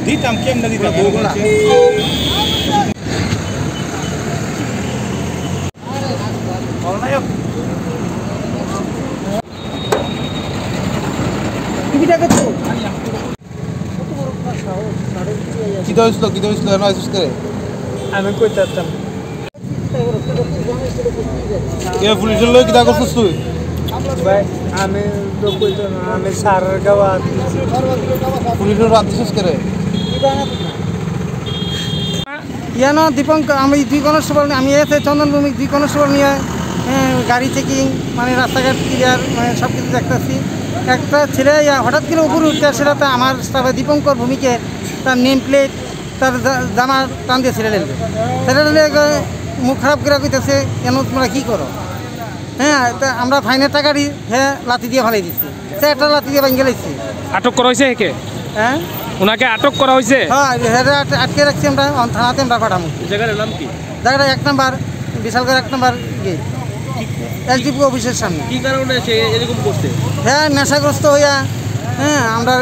দিতাম কেমন দিতাম কি দইছিল এমন আইছিস করে আমি কই চাচ্তাম এ পুলিশের লোক কিটা করছিস তুই ভাই আমি তো কইতো না আমি সারের গাওয়া পুলিশের রাত দিছিস করে ইয়ানো দীপঙ্কর আমি 2 কনস্টেবল আমি এসে চন্দনভূমি 2 কনস্টেবল নিয়ে গাড়ি চেকিং মানে রাস্তাঘাট ক্লিয়ার মানে সব কিছু দেখতেছি একটা ছেলে হঠাৎ করে উপরে উঠতে সেটাতে আমার স্টাফে দীপঙ্কর ভূমিকে তার নেম প্লেট তার জামা টান দিয়ে ছেড়ে নেবে ছেড়ে নিলে মুখ খারাপ করে কইতেছে কেন তোমরা কী করো হ্যাঁ তা আমরা ফাইনের টাকা দিই হ্যাঁ লাঠি দিয়ে ভালাই দিচ্ছি সে একটা লাঠি দিয়ে ভেঙে গেছি। আটক করা হয়েছে একে? হ্যাঁ ওনাকে আটক করা হয়েছে? হ্যাঁ আটকে রাখছি আমরা থানাতে আমরা পাঠাবো। জায়গাটার নাম কি? জায়গাটা 1 নম্বর বিশালগড় 1 নম্বর গেট এসডিপি অফিসের সামনে। কি কারণে সে এরকম করছে? হ্যাঁ নেশাগ্রস্ত হইয়া হ্যাঁ আমরা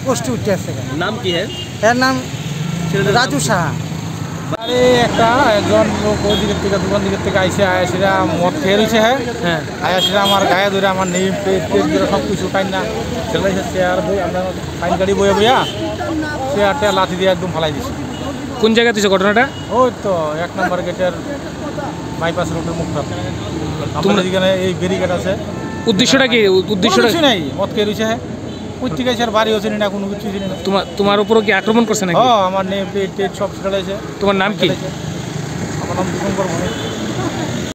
পোস্টে উঠতে আসছে। নাম কি? এর নাম রাজু সাহা। আরে একজন লোক ওই দিকের থেকে দোকান দিকের থেকে আইসে সেটা মদ খেয়ে রয়েছে হ্যাঁ আয়া সেটা আমার গায়ে ধরে আমার নেই পেট সব কিছু টাইম না সেটা চেয়ার বই আমরা ফাইন গাড়ি বয়ে বইয়া চেয়ারটা লাঠি দিয়ে একদম ফালাই দিছি। কোন জায়গায় দিছে ঘটনাটা? ওই তো 1 নম্বর গেটের বাইপাস রোডের মুখটা আমাদের এখানে এই ব্যারিকেড আছে। উদ্দেশ্যটা কি? উদ্দেশ্যটা নাই মদ খেয়ে রয়েছে হ্যাঁ প্রত্যেকে আর বাড়ি হচ্ছে না কোনো কিছু না। তোমার উপরও কি আক্রমণ করছে নাকি? আমার নেই পেট সব ফেলাইছে। তোমার নাম কি? আমার নাম দীপঙ্কর ভূমি।